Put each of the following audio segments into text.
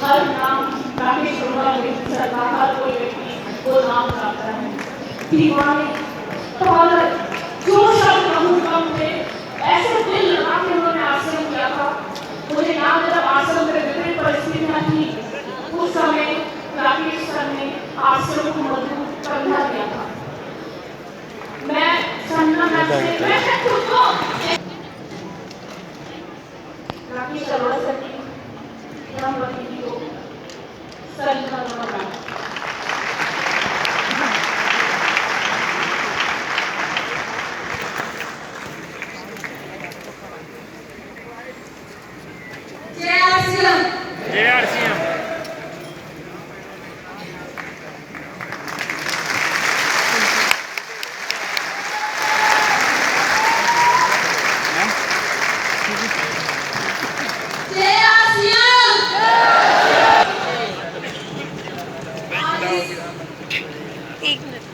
हर नाम राकेश शर्मा सरकार हर कोई व्यक्ति वो नाम जानता है। दीवाने, पागल, जो शब्द कहूँ कम थे, ऐसे दिल लगा के उन्होंने आश्रम किया था। मुझे याद है जब आश्रम में विभिन्न परिस्थितियाँ थी, उस समय राकेश सर ने आश्रम को मजबूत कंधा दिया था। मैं खुद को राकेश अरोड़ा सर की रामवती जी को सर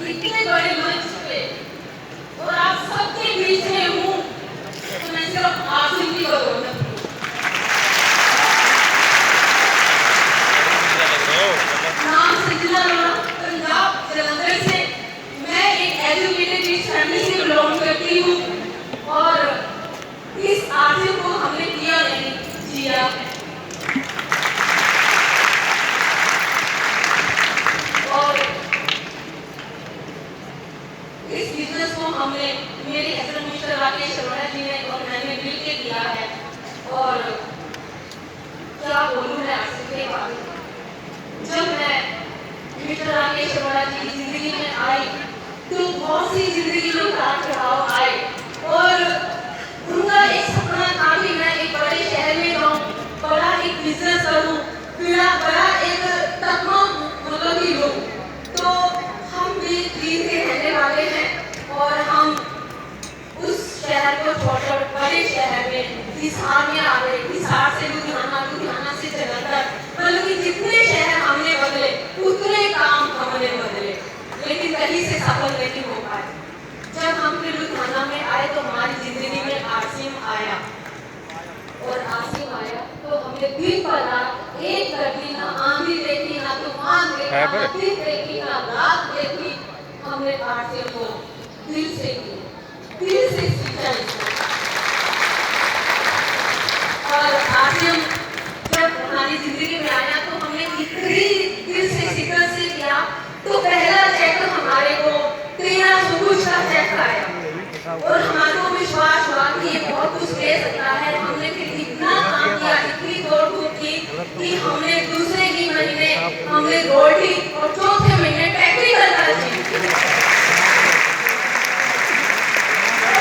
इतने बड़े मंच पे और आप सबके बीच में हूँ तो मैं सिर्फ आसिम की बदौलत नाम से जिला पंजाब जलंधर से मैं एक एजुकेटेड रिच फैमिली से बिलोंग करती हूँ और इस आसिम को हमने किया नहीं जिया इस बिजनेस को हमने मेरे हस्बैंड मिस्टर राकेश अरोड़ा जी ने और मैंने मिलकर किया है और क्या बोलूं मैं आसिम के बारे में। जब मैं मिस्टर राकेश अरोड़ा जी की जिंदगी में आई तो बहुत सी जिंदगी में उतार चढ़ाव आए और उनका एक सपना था कि मैं एक बड़े शहर में जाऊं, बड़ा एक बिजनेस करूं, बड़ा एक तकमा मतलब ही लूं। तो हम भी दीन के रहने वाले हैं और हम उस शहर को छोड़कर बड़े शहर में हिसार में आ गए। हिसार से लुधियाना, लुधियाना से जलंधर, मतलब कि जितने शहर हमने बदले उतने काम हमने बदले, लेकिन कहीं से सफल नहीं हो पाए। जब हम फिर लुधियाना में आए तो हमारी जिंदगी में आसिम आया और आसिम आया तो हमने दिन पर रात एक कभी ना आंधी देखी, ना तूफान देखा, ना दिन देखी, ना रात देखी। हमने आसिम को दिल से सीखा और आसिम जब हमारी जिंदगी में आया तो हमने इतनी दिल से सीखा से किया तो पहला चेक हमारे को 13 सुबह का चेक आया और हमारे को विश्वास हुआ कि ये बहुत कुछ दे सकता है। हमने फिर इतना काम किया, इतनी दौड़-धूप की कि हमने दूसरे ही महीने हमने गोल्ड ही और चौथे महीने टेक्निकल का जीत किया।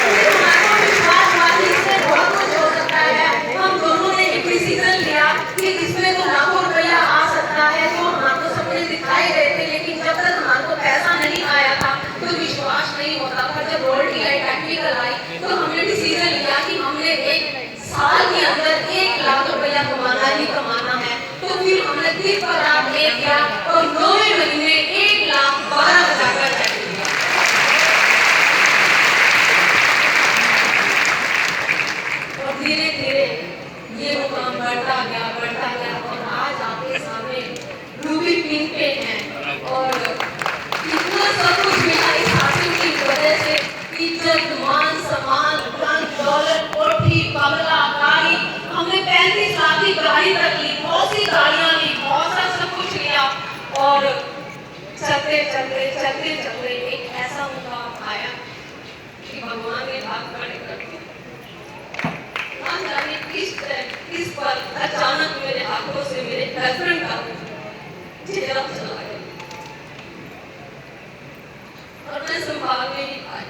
हमारे को विश्वास हुआ कि इससे बहुत कुछ हो सकता है। हम दोनों ने एक डिसीजन लिया कि इसमें तो लाखों रुपया आ सकता है, तो हमारे को सपने दिखाई गए थे, लेकिन जब तक हमारे को पैसा नहीं आया था तो विश्वास नहीं होता था। जब गोल्ड की आई, टेक्निकल आई तो हमने डिसीजन लिया कि हमने एक साल के अंदर 1 लाख रुपया कमाना ही कमाना है। तो फिर हमने दिन पर रात एक किया और 9 महीने 1,12,000 का चेक लिया और धीरे धीरे ये मुकाम बढ़ता गया और आज आपके सामने रूबी पिन पे हैं और इतना सब कुछ मिला इस हासिल की वजह से। इज्जत, मान, सम्मान, धन, दौलत, कोठी, बंगला, गाड़ी, हमने 35 लाख की गाड़ी तक ली, बहुत सी गाड़ियां ली, बहुत सा सब कुछ लिया और चलते एक ऐसा मुकाम आया कि भगवान ने हाथ खड़े कर दिए। ना जाने किस पर अचानक मेरे हाथों से मेरे हस्बैंड का चेहरा चला गया और मैं संभाल नहीं पाई।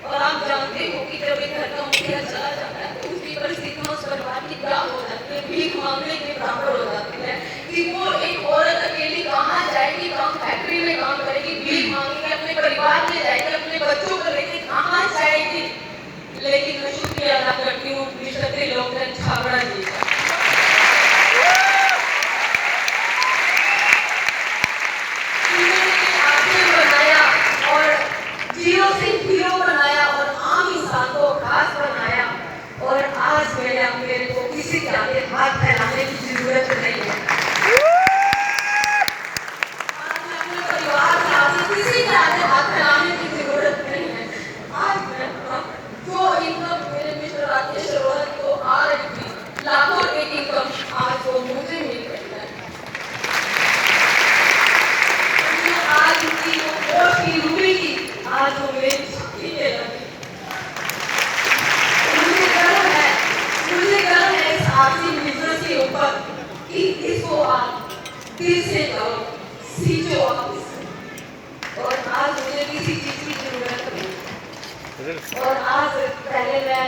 और आप जानते हो कि जब एक घर का मुखिया चला जाता है तो उसकी परिस्थितियां उस परिवार की क्या हो जाती है, भीख मांगने के बराबर हो जाती है कि वो एक औरत अकेली कहाँ जाएगी, काम फैक्ट्री में काम करेगी, भीख मांगेगी, अपने परिवार में जाएगी, अपने बच्चों को लेके कहाँ जाएगी। लेकिन मैं शुक्रिया अदा करती हूँ मिस्टर लोकन छाबड़ा जी का। जीरो से हीरो बनाया और आम इंसान को खास बनाया और आज मेरे को किसी के आगे दिल से कहो, सींचो वापस। और आज मुझे किसी चीज की जरूरत नहीं। और आज पहले मैं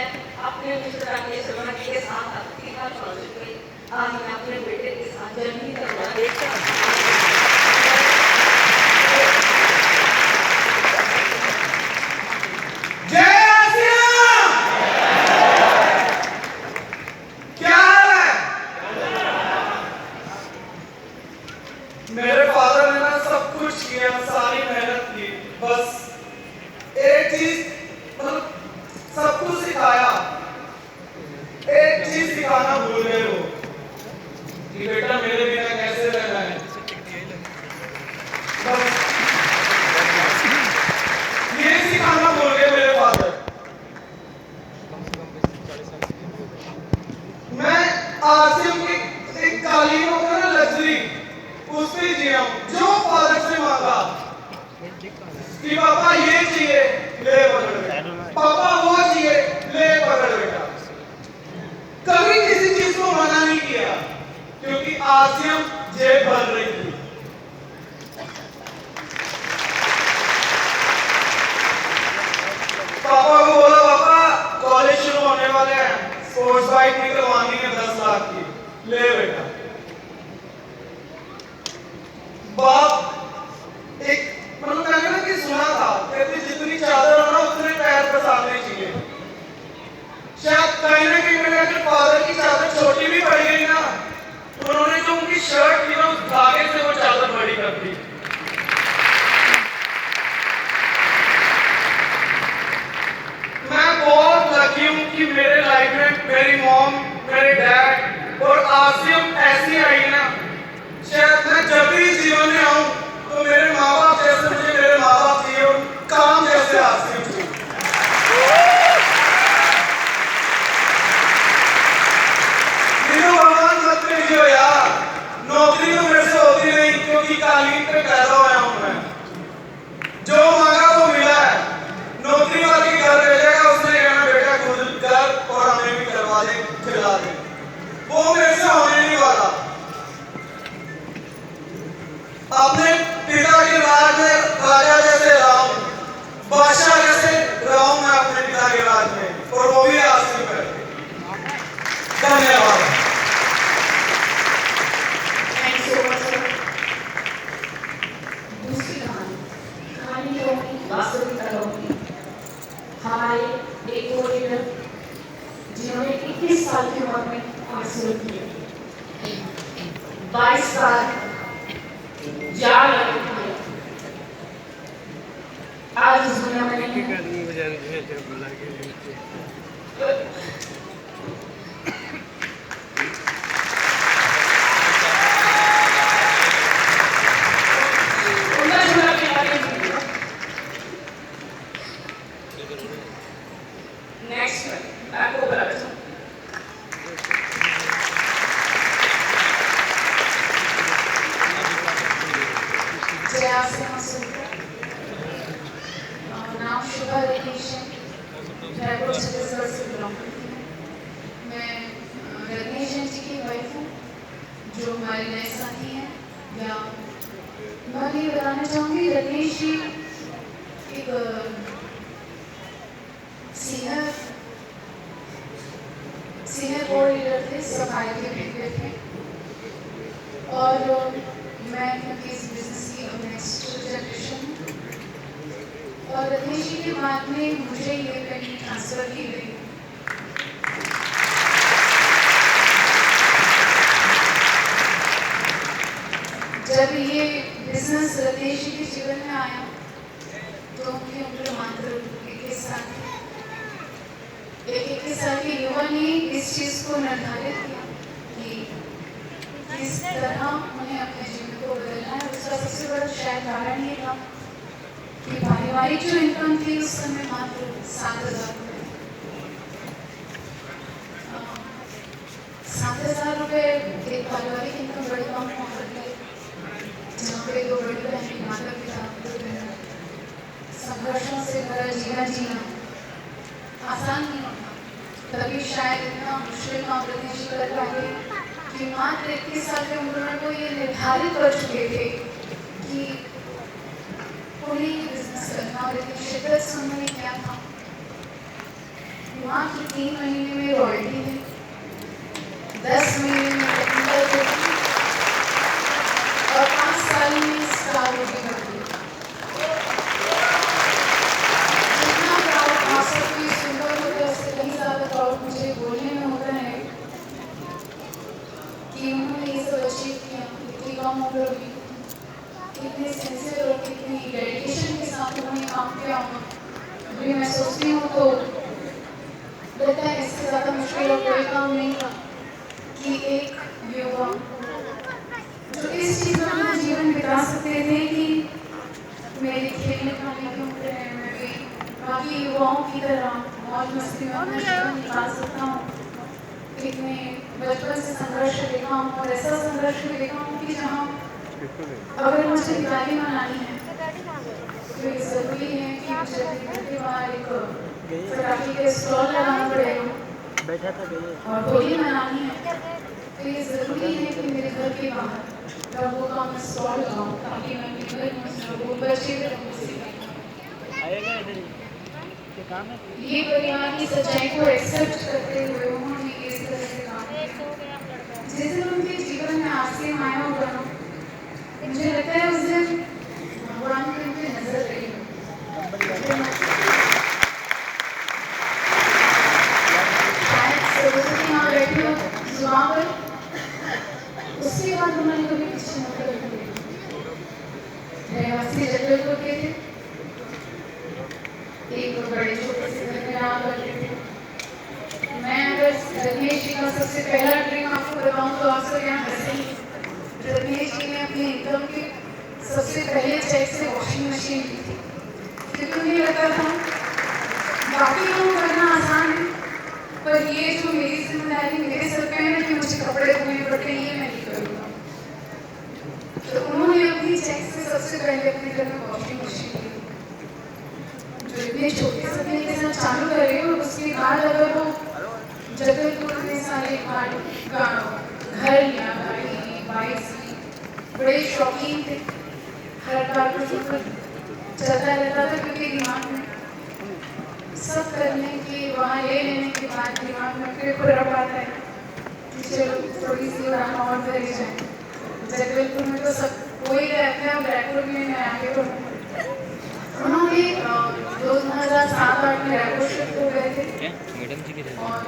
अपने मिस्टर राकेश शर्मा जी के साथ आपकी बात पहुंच गई। आज मैं अपने बेटे के साथ जर्नी करना देखता हूँ। मेरे फादर ने ना सब कुछ किया, सारी मेहनत की, बस एक चीज मतलब सब कुछ सिखाया, एक चीज सिखाना भूल गए वो कि बेटा मेरे बिना कैसे रहना है। बस ये सिखाना भूल गए मेरे फादर। मैं आसिम की एक कालीनों का ना लग्जरी उस पे जिया जो फादर से मांगा कि पापा ये चाहिए ले पकड़ बेटा, पापा वो चाहिए ले पकड़ बेटा। कभी किसी चीज को मना नहीं किया क्योंकि आसिम जेब भर रही थी। पापा को बोला पापा कॉलेज शुरू होने वाले हैं, स्पोर्ट्स बाइक निकलवानी है 10 लाख की, ले बेटा। बाप एक मतलब मैंने ना कि सुना था कहते जितनी चादर हो ना उतने पैर पसारने चाहिए। शायद कहीं ना कहीं मेरे अगर फादर की चादर छोटी भी पड़ गई ना, उन्होंने जो उनकी शर्ट थी ना उस धागे से वो चादर बड़ी कर दी। मैं बहुत लकी हूँ कि मेरे लाइफ में मेरी मॉम, मेरे डैड और आसिम ऐसी आई ना। शायद मैं जब भी जीवन में आऊं तो मेरे माँ बाप जैसे मुझे मेरे माँ बाप चाहिए और काम जैसे आसिम चाहिए। भगवान मत भेजियो यार, नौकरी तो मेरे से होती नहीं क्योंकि कालीन पे पैदा हुआ हूं मैं। जो मांगा वो मिला है। नौकरी वाले के घर भेजेगा, उसने कहना बेटा खुद कर और हमें भी करवा दे, खिला दे। वो मेरे से होने नहीं वाला। अपने पिता के राज में राजा जैसे राम, बादशाह जैसे राम मैं अपने पिता के राज में, और वो भी आसिम पर। धन्यवाद। दूसरी कहानी होगी वास्तविकता होगी। हमारे एक और लीडर जिन्होंने 21 साल की उम्र में हासिल किए, 22 साल जाल आज इस दुनिया में नहीं है। नेक्स्ट मैं आपको बताता हूँ। नाम शुभा रत्नेश है, रायपुर छत्तीसगढ़ से बिलोंग करती हूँ। मैं रत्नेश जी की वाइफ हूँ जो हमारे नए साथी हैं। या मैं ये बताना चाहूँगी रत्नेश जी एक सीनियर बोर्ड लीडर थे, सफाई के लीडर थे। और मैं क्योंकि इस बिजनेस की नेक्स्ट जनरेशन हूँ और रत्नेश जी के बाद में मुझे ये पेंटिंग ट्रांसफर की गई। जब ये बिजनेस रत्नेश जी के जीवन में आया तो उनकी उम्र मात्र 21 साल थी। एक 21 साल के युवा ने इस चीज को निर्धारित किया कि किस तरह उन्हें अपने जीवन को बदलना है। उसका सबसे बड़ा शायद कारण ये था कि पारिवारिक जो इनकम थी उस समय मात्र 7,000 रुपये। 7,000 रुपये एक पारिवारिक इनकम बड़ी कम हुआ करती है, जहाँ पे दो बड़ी बहन, माता पिता, संघर्षों से भरा जीना जीना आसान नहीं होता। तभी शायद इतना मुश्किल काम रत्नेश जी कर पाए कि कि मात्र 21 साल की उम्र में वो ये निर्धारित कर चुके थे कि उन्हें ये बिजनेस करना, और इतनी शिद्दत से उन्होंने किया था। मात्र 3 महीने में रॉयल्टी है, 10 महीने में टेक्निकल होगी और 5 साल में स्टार होगी करती। जितना प्राउड आप सबकी सुनकर होता है उससे कहीं ज़्यादा प्राउड मुझे बोलने में होता है कि उन्होंने ये सब अचीव किया इतनी कम उम्र में, कितने सिंसियर और कितनी डेडिकेशन के साथ उन्होंने काम किया। अभी मैं सोचती हूँ तो लगता है इससे ज़्यादा मुश्किल और कोई काम नहीं था कि एक युवा जो इस चीज़ में अपना जीवन बिता सकते थे कि मेरे खेलने खाने की उम्र है, मैं भी बाकी युवाओं की तरह मौज मस्ती में अपना जीवन निकाल सकता हूँ। कितने बचपन से संघर्ष देखा हूँ और ऐसा संघर्ष भी देखा हूँ कि जहाँ अगर मुझे दिवाली मनानी है तो ये ज़रूरी है कि मुझे अपने घर के बाहर एक पटाखे का स्टॉल लगाना पड़ेगा और होली मनानी है तो ये ज़रूरी है कि मेरे घर के बाहर रंगों का मैं स्टॉल लगाऊँ ताकि मैं अपने घर में उस रंगों बचे हुए रंगों से ये परिवार की सच्चाई को एक्सेप्ट करते हुए उन्होंने इस तरह से काम किया। जिस दिन उनके जीवन में आसिम आया होगा ना, मुझे लगता है उस दिन भगवान की उन पे नजर रही सरस्वती यहाँ बैठी हो जुबान पर, उसके बाद उन्होंने कभी पीछे मुड़कर नहीं देखा। रहवासी जबलपुर के थे, एक बड़े छोटे से घर में काम करते थे। मैं अगर रत्नेश जी का सबसे पहला ड्रीम आपको बताऊं तो आप सब यहाँ हंसेंगे। रत्नेश जी ने अपने इनकम के सबसे पहले चेक से वॉशिंग मशीन ली थी, क्योंकि उन्हें लगता था बाकी लोग करना आसान है पर ये जो मेरी जिम्मेदारी मेरे सर पे है कि मुझे कपड़े धोने पड़ते हैं, ये मैं नहीं करूँगा। तो उन्होंने अपनी चेक से सबसे पहले अपने घर में वॉशिंग मशीन ली, जो इतने छोटे सपने के साथ चालू करे और उसके बाद अगर वो जबलपुर में सारे घर लिया, गाड़ी ली, बाइक ली, बड़े शौकीन थे। हर बार कुछ चलता रहता था क्योंकि दिमाग में सब करने के वहाँ ले लेने के बाद दिमाग में फिर खुरप आता है कि चलो थोड़ी सी और करे जाए। जबलपुर में तो सब कोई रहता है और रायपुर में मैं आगे बढ़ूँ। उन्होंने 2007-8 में रायपुर शिफ्ट हो गए थे और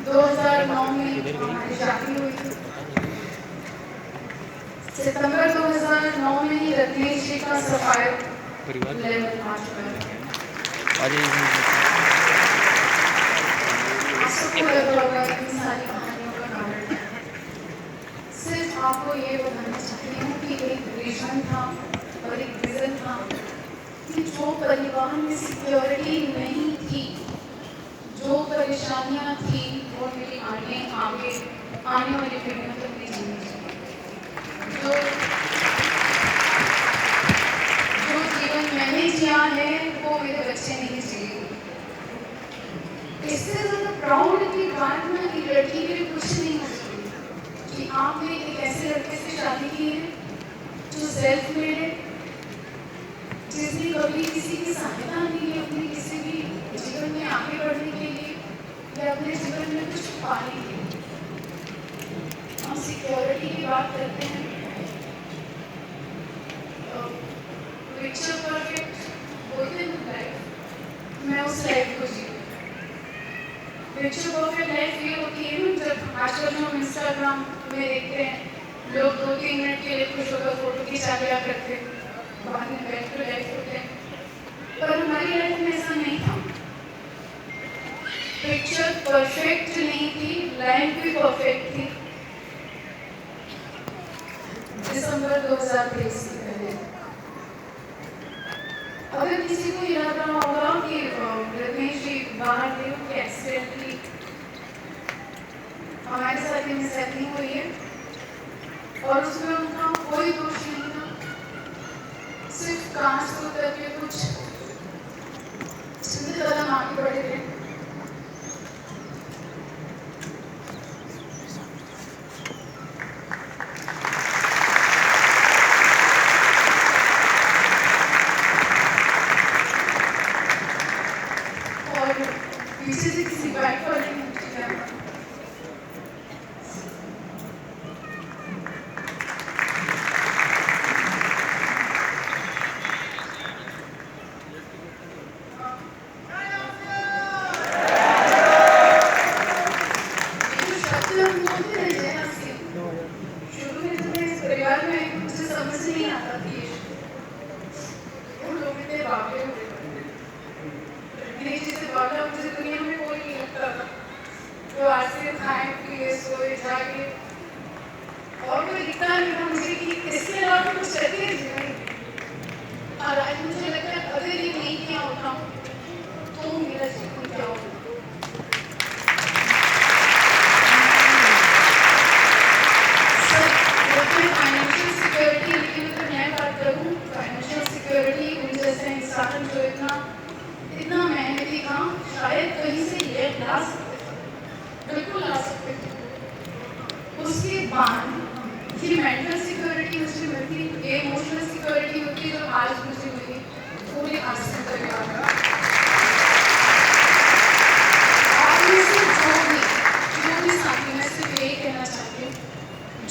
2009 में हमारी शादी हुई थी। सितंबर 2009 में ही रत्नेश जी का सफायर लेवल 5 पर सिर्फ आपको ये बताना चाहती हूँ कि एक विजन था और एक विजन था कि जो परिवार में सिक्योरिटी नहीं थी, जो परेशानियाँ थी वो मेरी आगे वाली पीढ़ियों तक नहीं जीनी चाहिए। जो जीवन मैंने जिया है वो मेरे बच्चे नहीं जिए। इससे ज़्यादा प्राउड की बात ना कि लड़की के लिए कुछ नहीं हो सकती कि आपने एक ऐसे लड़के से शादी की है जो सेल्फ मेड है, जिसने कभी किसी की सहायता नहीं है अपने किसी भी जीवन में आगे बढ़ने के लिए या अपने जीवन में कुछ पाने के लिए। हम सिक्योरिटी की बात करते हैं, पिक्चर परफेक्ट बोलते हैं लाइफ, मैं उस लाइफ को जी। पिक्चर परफेक्ट लाइफ ये होती है ना जब आजकल हम इंस्टाग्राम में देखते हैं लोग 2-3 मिनट के लिए खुश होकर फोटो खिंचा लिया करते हैं, बाद में बैक टू लाइफ होते हैं, पर हमारी लाइफ में ऐसा नहीं था। पिक्चर परफेक्ट नहीं थी, लाइफ भी परफेक्ट थी। दिसंबर 2023 से पहले अगर किसी को याद रहा होगा कि रत्नेश जी बाहर थे, उनकी एक्सीडेंटली हमारे साथ मिसहैपनिंग हुई है और उसमें उनका कोई दोष नहीं था, सिर्फ कांच को करके कुछ सीधे कदम आगे बढ़े थे। खाए पिए सोए जागे और कोई दिखता नहीं था मुझे कि इसके अलावा कुछ करती है जीवन में। और आज मुझे लगता है अगर ये नहीं किया होता तो मेरा जीवन क्या होता। फाइनेंशियल सिक्योरिटी, लेकिन अगर मैं बात करूँ फाइनेंशियल सिक्योरिटी मुझे जैसे इंसान जो इतना मेहनती काम शायद कहीं से ये ला सकते थे, बिल्कुल ला सकते थे। उसके बाद ये मेंटल सिक्योरिटी मुझे मिलती, ये इमोशनल सिक्योरिटी होती जो आज मुझे मिली पूरे आश्रम परिवार में। आप में से जो भी साथी, मैं सिर्फ यही कहना चाहती हूँ,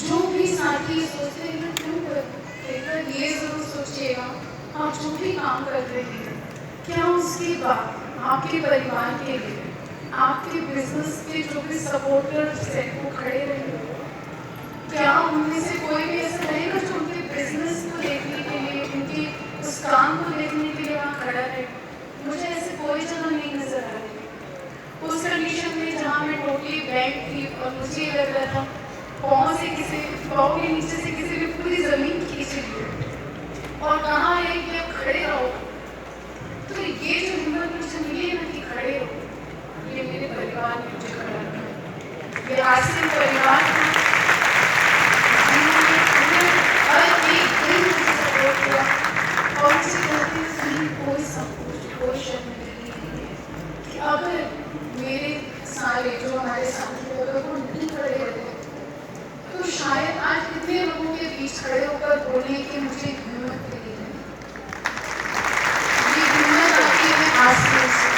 जो भी साथी सोचते हैं ना क्यों कर ये ज़रूर सोचिएगा आप जो भी काम कर रहे हैं क्या उसके बाद आपके परिवार के लिए, आपके बिजनेस के जो भी सपोर्टर्स हैं वो खड़े रहेंगे। क्या उनमें से कोई भी ऐसा रहेगा जो उनके बिजनेस को देखने के लिए, उनके उस काम को देखने के लिए वहाँ खड़ा रहे? मुझे ऐसे कोई जगह नहीं नजर आ रही। उस कंडीशन में जहाँ मैं टोटली बैंक थी और मुझे ये लग रहा था पाँव के नीचे से किसी ने पूरी जमीन खींच ली और कहा है कि आप खड़े रहो। तो ये जो हिम्मत मुझे मिली है ना कि खड़े रहो, ये मेरे परिवार ने मुझे खड़ा रखा। ये आश्रम परिवार हर एक दिन मुझे सपोर्ट किया और मुझे कहते हैं कोई सपोर्ट कोई शर्मिंदगी नहीं है कि अगर मेरे सारे जो हमारे साथी थे अगर वो नहीं खड़े रहते तो शायद आज इतने लोगों के बीच खड़े होकर बोलने की मुझे हिम्मत मिली है। ये हिम्मत आती है आसपास से।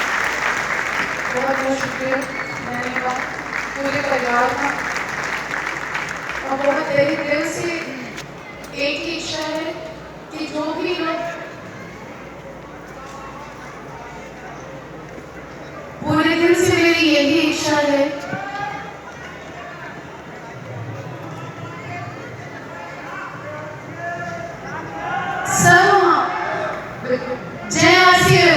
बहुत बहुत शुक्रिया धन्यवाद पूरे परिवार का। और बहुत दिल से एक ही इच्छा है कि जो भी लोग पूरे दिल से मेरी यही इच्छा है जय आसिफ।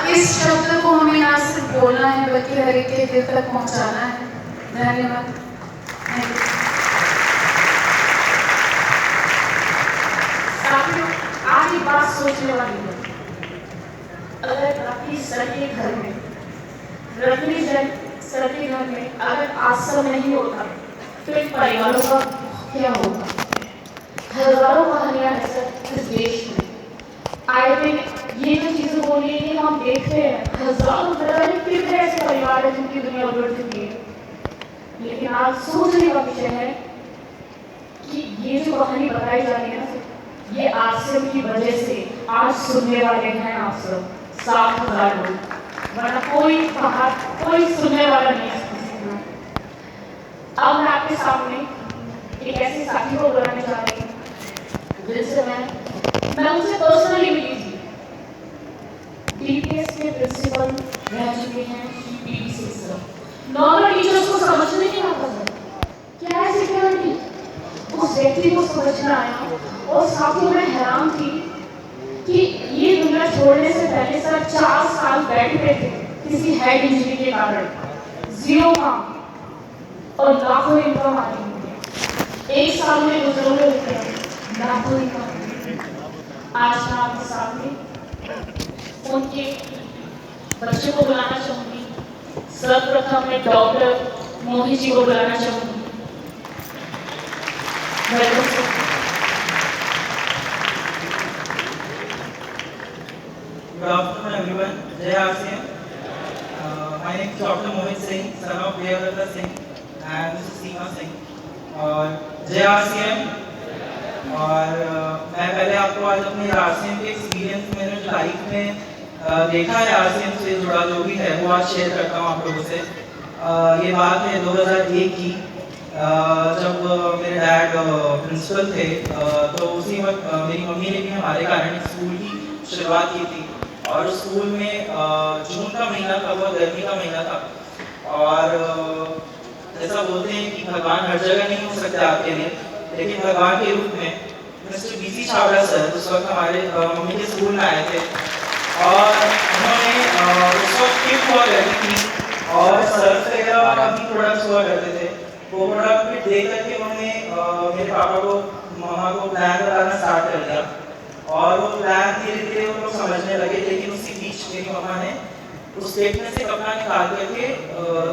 इस शब्द को हमें ना सिर्फ बोलना है बल्कि हर एक के दिल तक पहुंचाना है। धन्यवाद। साथियों, आज ये बात सोचने वाली है। अगर आपकी सर के घर में, रजनी जन सर के घर में अगर आश्रम नहीं होता तो इन परिवारों का क्या होगा? हजारों कहानियां हैं सर इस देश में। आए दिन ये जो चीजें हो रही है हम देखते हैं, हजारों कितने ऐसे परिवार हैं जिनकी दुनिया उलट चुकी है। लेकिन आज सोचने का विषय है कि ये जो कहानी बताई जा रही है ना, ये आश्रम की वजह से आज सुनने वाले हैं आश्रम 7,000 लोग, वरना कोई बाहर कोई सुनने वाला नहीं है। अब मैं आपके सामने एक ऐसे साथी को बुलाने जा रही हूँ जिनसे मैं उनसे पर्सनली मिली थी। डीपीएस के प्रिंसिपल रह चुके हैं पीडी सिस्टम। नॉर्मल टीचर्स को समझ नहीं आता था क्या है सिक्योरिटी। उस व्यक्ति को समझना आया और साथियों में हैरान थी कि ये दुनिया छोड़ने से पहले सर 4 साल बैठे थे किसी हेड इंजरी के कारण, 0 काम और लाखों इनकम आती है। 1 साल में गुजरोगे लाखों इनकम। आज मैं आपके सामने उनके बच्चे को बुलाना चाहूंगी। सर्वप्रथम मैं डॉक्टर मोहित जी को बुलाना चाहूंगी। Good afternoon, everyone. Jai Asian. My name is Dr. Mohit Singh, son of Devrata Singh, and this is Seema Singh. और जय आसियन। और मैं पहले आपको आज अपने आसियन के एक्सपीरियंस मैंने जो लाइफ में देखा है आसियन से जुड़ा जो भी है वो आज शेयर करता हूँ आप लोगों से। ये बात है 2001 की, जब मेरे डैड प्रिंसिपल थे, तो उसी वक्त मेरी मम्मी ने भी हमारे कारण स्कूल की शुरुआत की थी। और स्कूल में जून का महीना था, वो गर्मी का महीना था। और जैसा बोलते हैं कि भगवान हर जगह नहीं हो सकते आपके लिए, लेकिन भगवान के रूप में मिस्टर बीसी छावड़ा सर उस वक्त हमारे मम्मी के स्कूल में आए थे। और उन्होंने उस वक्त टिप कॉल रखी थी भी प्रोडक्ट्स हुआ करते थे, वो प्रोडक्ट देख करके उन्होंने मेरे पापा को मामा को प्लान बनाना स्टार्ट कर दिया और वो प्लान धीरे धीरे वो लोग समझने लगे। लेकिन उसी बीच मेरी मामा ने उस पेट में से कपड़ा निकाल करके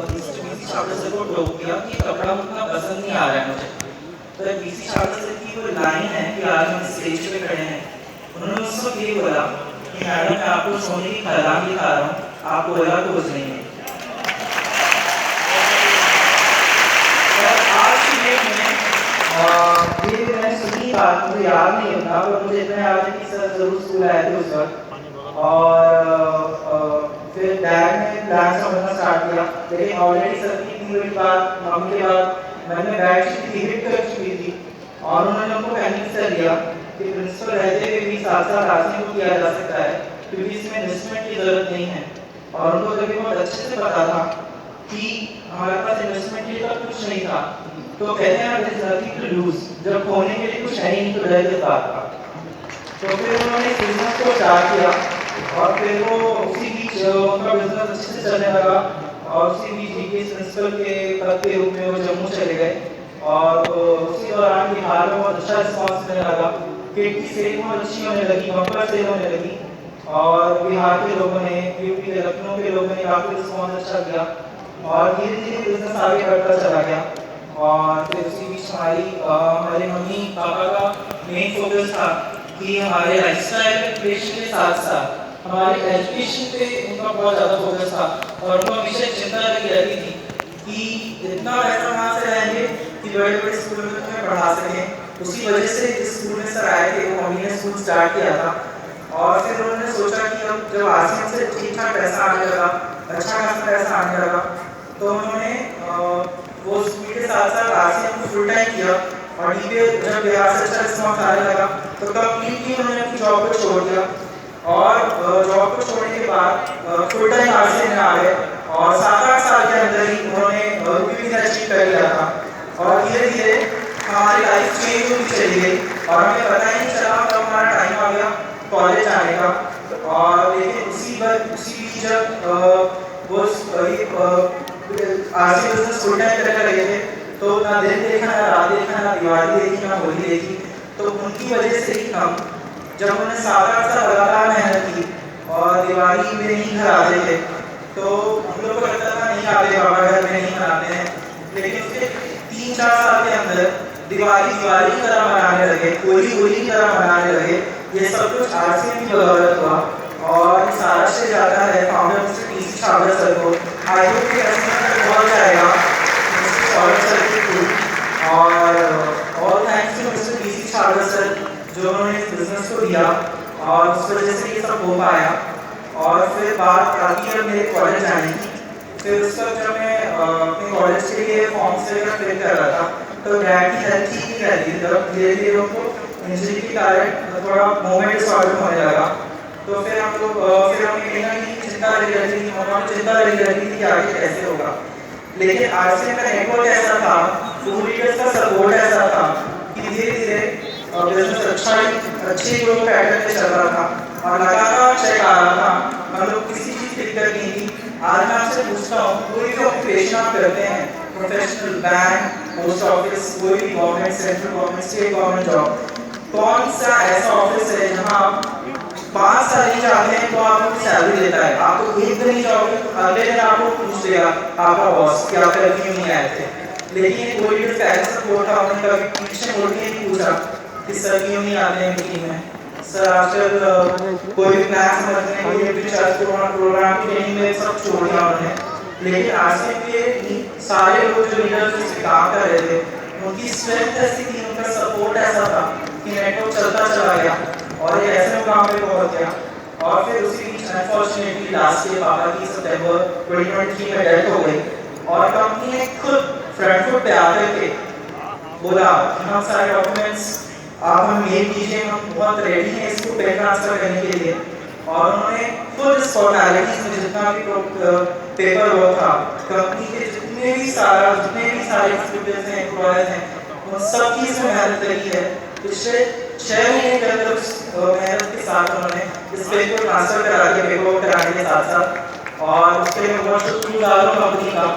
बीसी छात्र सर को टोक दिया कि कपड़ा उतना पसंद नहीं आ रहा है मुझे। तो बीसी छात्र सर की वो लाइन है कि आज हम स्टेज पे खड़े हैं, उन्होंने उसको ये बोला कि मैडम मैं आपको सोने की खदान दिखा रहा हूँ, आप कोयला खोज नहीं है। आज की डेट में ये मैंने सुनी बात मुझे याद नहीं होता, पर मुझे इतना याद है कि सर जरूर स्कूल आए थे उस वक्त। और फिर डैड ने प्लान समझना स्टार्ट किया, लेकिन ऑलरेडी सर की इतनी बड़ी बात मम्मी के बाद मैंने बैग शीट हिट कर चुकी थी और उन्होंने हमको कन्विंस कर दिया कि प्रिंसिपल रहते हुए भी साथ साथ आसिम को किया जा सकता है क्योंकि इसमें इन्वेस्टमेंट की जरूरत नहीं है। और उनको कभी बहुत अच्छे से पता था कि हमारे पास इन्वेस्टमेंट के लिए तब कुछ नहीं था। तो कहते हैं there is nothing to lose, जब खोने के लिए कुछ है ही नहीं तो डर किस बात का। तो फिर उन्होंने बिजनेस को स्टार्ट किया और फिर वो उसी बीच उनका बिजनेस अच्छे से चलने लगा और उसी बीच जीके प्रिंसिपल के पद के रूप में वो जम्मू चले गए और उसी दौरान बिहार में बहुत अच्छा रिस्पॉन्स मिलने लगा, किट की सेल बहुत अच्छी होने लगी, बम्पर सेल होने लगी और बिहार के लोगों ने, यूपी के लखनऊ के लोगों ने काफ़ी रिस्पॉन्स अच्छा किया और धीरे धीरे बिजनेस आगे बढ़ता चला गया। और फिर उसी बीच हमारे मम्मी पापा का मेन फोकस था कि हमारे लाइफस्टाइल क्रिएशन के साथ साथ हमारे एजुकेशन पे उनका बहुत ज़्यादा फोकस था और उनको हमेशा चिंता लगी रहती थी कि इतना पैसा वहाँ से रहेंगे कि बड़े बड़े स्कूल में तुम्हें पढ़ा सकें। उसी वजह से जिस स्कूल में सर आए थे वो मम्मी ने स्कूल स्टार्ट किया था और फिर उन्होंने सोचा कि अब जब आसिम से ठीक ठाक पैसा आने लगा, अच्छा खासा पैसा आने लगा, तो उन्होंने वो स्कूल के साथ साथ आसिम को फुल टाइम किया और डीपे जब बिहार से अच्छा रिस्पॉन्स आने लगा तो कंप्लीटली उन्होंने अपनी जॉब को छोड़ दिया और जॉब को छोड़ने के बाद फुल टाइम आसिम में आ गए और 7-8 साल के अंदर ही उन्होंने यूपी में अचीव कर लिया था और धीरे धीरे हमारी लाइफ चेंज होती चली गई और हमें पता ही नहीं चला कब हमारा टाइम आ गया कॉलेज आने का। और लेकिन उसी बीच जब वो आरसी बिजनेस फुल टाइम कर रहे थे तो ना दिन देखा, ना रात देखा, ना दिवाली देखी, ना होली देखी, तो उनकी वजह से ही हम जब उन्होंने 7-8 साल लगातार मेहनत की और दिवाली में नहीं घर आते थे तो हम लोग को लगता था नहीं आते बाबा घर में नहीं मनाते हैं, लेकिन उसके 3-4 साल के अंदर दिवाली की तरह मनाने लगे, होली की तरह मनाने लगे। ये सब कुछ आरसी की बदौलत हुआ और सारा श्रेय जाता है founder mister TC Chhabra sir को। आई होप कि बहुत जाएगा मिस्टर छाबड़ा सर के थ्रू और all thanks to mister TC Chhabra sir जो उन्होंने इस बिजनेस को दिया और उस वजह से ये सब हो पाया। और फिर बात आती है मेरे कॉलेज आने की। फिर उस वक्त जब मैं अपने कॉलेज के लिए फॉर्म्स वगैरह फिल कर रहा था तो डैड की हेल्थ ठीक नहीं रहती थी, तब धीरे धीरे उनको इंजरी के कारण थोड़ा मूवमेंट डिसऑर्डर होने लगा। तो फिर हम लोग हमें कहीं ना कहीं चिंता लगी रहती थी, मम्मा को चिंता लगी रहती थी कि आगे कैसे होगा। लेकिन आरसी का नेटवर्क ऐसा था, टू लीडर्स का सपोर्ट ऐसा था कि धीरे धीरे बिजनेस अच्छी ग्रोथ पैटर्न पे चल रहा था और लगातार चेक आ रहा था, मतलब किसी चीज़ की दिक्कत नहीं थी। आज मैं आपसे पूछता हूँ कोई भी ऑक्यूपेशन आप करते हैं, प्रोफेशनल, बैंक, पोस्ट ऑफिस, कोई भी government, central government, state government job, कौन सा ऐसा ऑफिस है जहाँ आप 5 साल ही जाते हैं तो आपको सैलरी देता है, आपको एक दिन ही जाओगे अगले दिन आपको पूछ देगा आपका बॉस कि आप क्यों नहीं आए थे। लेकिन कोई भी पैरेंट्स सपोर्ट था, उन्होंने कभी पीछे मुड़ के नहीं पूछा कि सर क्यों नहीं आते हैं मीटिंग में, सर आजकल कोई भी प्लान समझने कोई भी रिसर्च प्रोग्राम की ट्रेनिंग में सब छोड़ दिया उन्होंने। लेकिन आरसी के सारे लोग जो लीडर्स उससे काम कर रहे थे उनकी स्ट्रेंथ ऐसी थी, उनका सपोर्ट ऐसा था कि नेटवर्क चलता चला गया और एक ऐसे मुकाम पे पहुंच गया। और फिर उसी बीच अनफॉर्चुनेटली लास्ट ईयर पापा की सितंबर 2023 में डेथ हो गई और कंपनी ने खुद फ्रंट फुट पे आकर के बोला कि हम सारे डॉक्यूमेंट्स आप हम मेल कीजिए, हम बहुत रेडी हैं इसको पे ट्रांसफर करने के लिए। और उन्होंने खुद इस फॉर्मेलिटीज में जितना भी पेपर वर्क था, कंपनी के जितने भी सारे एग्जीक्यूटिव्स हैं, एम्प्लॉयज हैं, उन सब की इसमें मेहनत करी है। पिछले 6 महीने के अंदर उस मेहनत के साथ उन्होंने इस पेपर को ट्रांसफर करा के पेपर वर्क कराने के साथ साथ, और उसके लिए बहुत शुक्रगुजार हूँ कंपनी का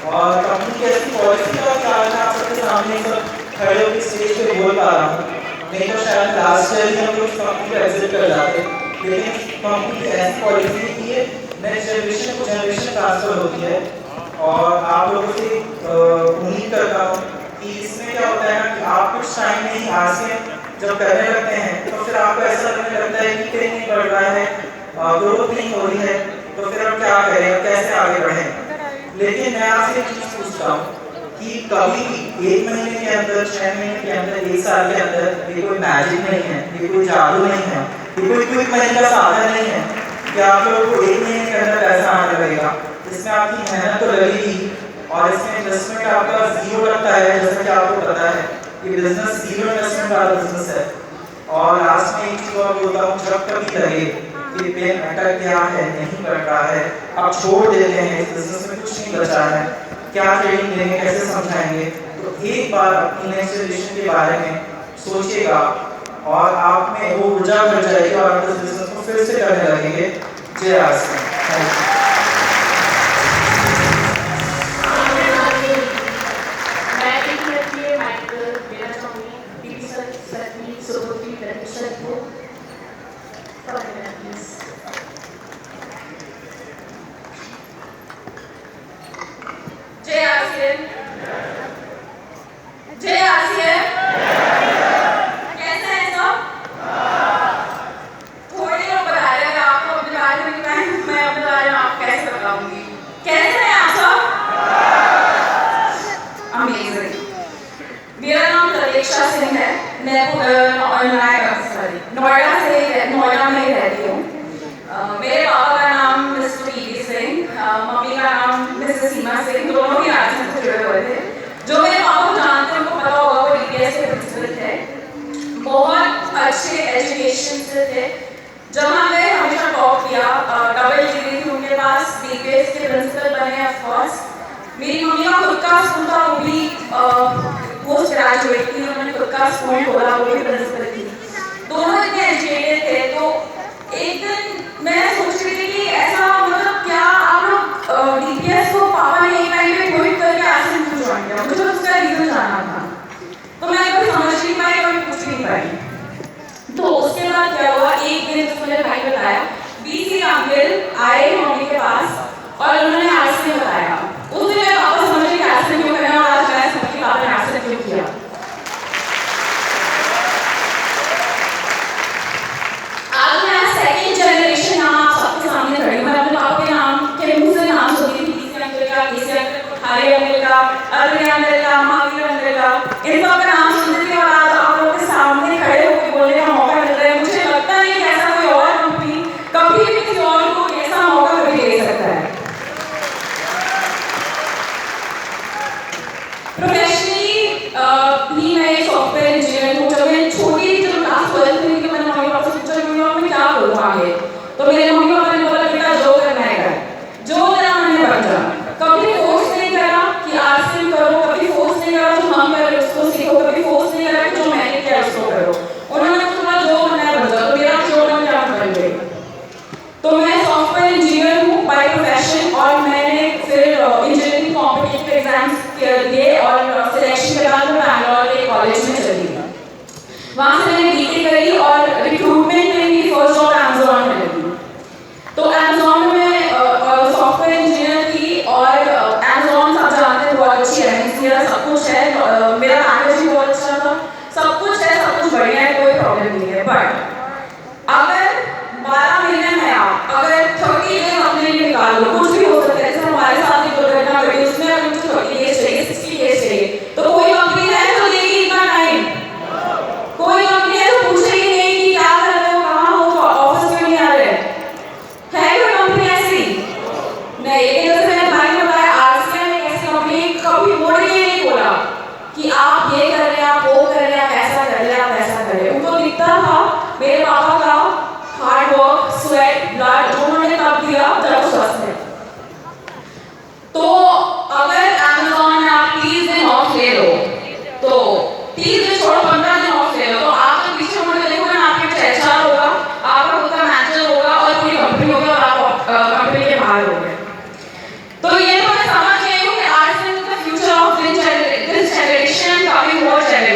और कंपनी की ऐसी पॉलिसी का क्या है, आप सबके सामने सब खड़े होकर स्टेज पे बोल पा रहा हूँ। नहीं तो शायद लास्ट ईयर ही हम लोग इस कंपनी को एग्जिट कर जाते, लेकिन कंपनी की ऐसी पॉलिसी है कि ये नेक्स्ट जनरेशन को जनरेशन ट्रांसफर होती है। और आप लोगों से उम्मीद करता हूँ कि इसमें क्या होता है ना कि आप कुछ टाइम में ही आज से जब करने लगते हैं तो फिर आपको ऐसा लगने लगता है कि कहीं नहीं बढ़ रहा है, ग्रोथ नहीं हो रही है, तो फिर हम क्या करें, कैसे आगे बढ़ें। लेकिन मैं आपसे एक चीज़ पूछता हूँ कि कभी भी 1 महीने के अंदर, 6 महीने के अंदर, 1 साल के अंदर ये कोई मैजिक नहीं है, ये कोई जादू नहीं है, ये कोई क्विक मनी का साधन नहीं है कि आप लोगों को 1 महीने के अंदर पैसा आने लगेगा। इसमें आपकी मेहनत तो लगेगी और इसमें इन्वेस्टमेंट आपका जीरो लगता है। जैसा कि आपको पता है कि बिजनेस जीरो इन्वेस्टमेंट वाला बिजनेस है। और लास्ट में एक चीज़ और बोलता हूँ, जब कभी लगे कि पेन अटक गया है, नहीं बढ़ रहा है, आप छोड़ देते हैं, इस बिजनेस में कुछ नहीं बचा है, क्या ट्रेनिंग देंगे, कैसे समझाएंगे, तो एक बार अपनी नेक्स्ट जनरेशन के बारे में सोचिएगा और आप में वो ऊर्जा बढ़ जाएगी और आप इस बिजनेस को फिर से करने लगेंगे। जय आसिम। जय आसिम। जय आसिम। कैसे हैं सब? थोड़े लोग बता रहे हैं, आपको अपने बारे में बताएं, मैं अपने बारे में आपको कैसे बताऊंगी। कैसे हैं आप सब? अमेजिंग। मेरा नाम प्रतीक्षा सिंह है। मैं नोएडा में ही रहती हूँ। मेरे पापा का नाम मिस्टर पीवी सिंह, मम्मी का नाम मिसेस सीमा सिंह, दोनों ही राजस्थान से जुड़े हुए थे। जो मेरे पापा को जानते हैं उनको पता होगा वो डीपीएस के प्रिंसिपल थे, बहुत अच्छे एजुकेशन से थे। जब हमने हमेशा टॉप किया, डबल डिग्री थी उनके पास, डीपीएस के प्रिंसिपल बने ऑफ कोर्स। मेरी मम्मी का खुद का स्कूल था, वो भी पोस्ट ग्रेजुएट थी, उन्होंने खुद का स्कूल खोला, वो भी प्रिंसिपल थी। दोनों इतने एजुकेटेड थे। तो एक दिन मैं सोच रही थी कि ऐसा मतलब क्या आप लोग डीपीएस को पापा ने एक टाइम पे क्विट करके आसिम क्यों ज्वाइन किया, मुझे उसका रीजन जानना था। तो मैं कभी समझ नहीं पाई, कभी पूछ नहीं पाई। तो उसके बाद क्या हुआ, एक दिन जब मेरे भाई बताया, बीसी अंकल आए मम्मी के पास और उन्होंने आसिम बताया। उस दिन मेरे पापा समझ गए कि आसिम क्यों करना, और आज मैं समझ गई पापा ने आसिम क्यों किया। आज मैं सेकंड जनरेशन नाम आप सबके सामने खड़ी हूँ। मैं अपने पापा के नाम के मुंह से नाम सुनती थी, बीसी अंकल का, बीसी अंकल, हरे अंकल का, अरविंद अंकल का, महावीर अंकल का, इन सब का नाम सुनती थी। और आज आप लोगों के सामने खड़े होकर बोलने का मौका मिल रहा है। मुझे लगता नहीं कि ऐसा कोई और कंपनी कभी भी किसी और को ऐसा मौका कभी दे सकता है। प्रोफेशनली भी मैं सॉफ्टवेयर इंजीनियर हूँ। जब मैं छोटी थी, जब क्लास 12 में थी, तो मैंने मम्मी पापा से पूछा कि मैं क्या करूँ आगे। तो मेरे मम्मी पापा ने बोला बेटा जो करना है कर, जो तेरा मन में बन जा। कभी फोर्स नहीं करा कि आसिम करो, कभी फोर्स नहीं करा जो हम कर रहे उसको सीखो, कभी फोर्स नहीं करा कि जो मैंने किया उसको करो। उन्होंने बोला जो बनना है बन जा। तो मेरा जो मन क्या बन गई। तो मैं सॉफ्टवेयर इंजीनियर हूँ बाय प्रोफेशन, और मैंने फिर इंजीनियरिंग कॉम्पिटिटिव एग्जाम्स दिए और सिलेक्शन के बाद मैं बैंगलोर के कॉलेज में चली गई। वहाँ से मैंने बीटेक करी और रिक्रूटमेंट में मेरी फर्स्ट जॉब अमेज़न में लगी। तो अमेज़न में सॉफ्टवेयर इंजीनियर थी और अमेज़न आप जानते हैं बहुत अच्छी एजेंसी है, सब कुछ है, मेरा पैकेज भी बहुत अच्छा था, सब कुछ है, सब कुछ बढ़िया है, कोई प्रॉब्लम नहीं है। बट अगर 12 महीने में आप अगर 30 डेज अपने लिए निकाल लो, कुछ भी हो सकता है, जैसे हमारे साथ एक दुर्घटना घटी, उसमें अगर मुझे 30 डेज चाहिए, 60 डेज चाहिए, तो कोई कंपनी है जो देगी इतना टाइम? कोई कंपनी है जो पूछेगी नहीं कि क्या कर रहे हो, कहाँ हो, ऑफिस में नहीं आ रहे? है कोई कंपनी ऐसी? नहीं। लेकिन जैसे मैंने भाई ने बताया, आरसीएम एक ऐसी कंपनी, कभी मोड़ के नहीं बोला कि आप ये कर रहे हैं, आप वो कर रहे हैं, आप ऐसा कर रहे हैं, आप ऐसा कर रहे हैं। उनको दिखता था मेरे पापा का हार्ड वर्क, स्वेट, ब्लड जो उन्होंने तब दिया जब स्वस्थ है। तो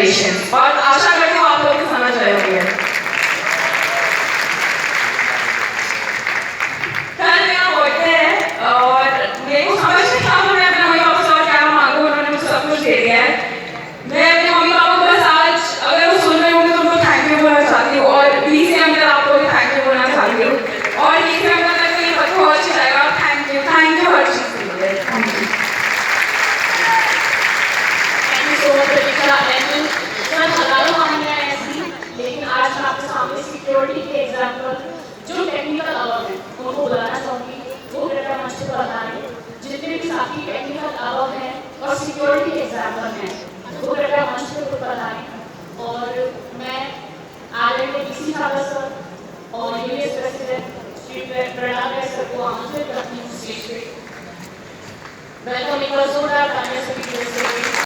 कॉन्ग्रेचुलेशन। और आशा करती हूँ आप लोग को समझ रहे होंगे। कल मेरा बर्थडे है और मेरे को समझ नहीं आता मैं अपने मम्मी पापा से और क्या मांगू, उन्होंने मुझे सब कुछ दे दिया है। मैं अपने मम्मी पापा को बस आज अगर वो सुन रहे होंगे तो उनको थैंक यू बोलना चाहती हूँ और प्लीज से अंदर आप लोगों को थैंक यू बोलना चाहती हूँ। और ये से अंदर तक ये पता बहुत अच्छा रहेगा। थैंक यू हर चीज़ के लिए। Thank you so much Pratiksha. Sir हजारों कहानियाँ ऐसी, लेकिन आज मैं आपके सामने सिक्योरिटी के एग्जाम्पल जो टेक्निकल अबव हैं उनको बुलाना चाहूँगी। वो कृपया मंच पर बताएं। जितने भी साथी टेक्निकल अबव हैं और सिक्योरिटी एग्जाम्पल हैं वो कृपया मंच पर बताएं। और मैं आदरणीय डीसी सागर सर और यूएस प्रेसिडेंट श्री प्रणाम सर को आमंत्रित करती हूँ स्टेज पे। वेलकम एक बार जोरदार तालियां सभी के लिए।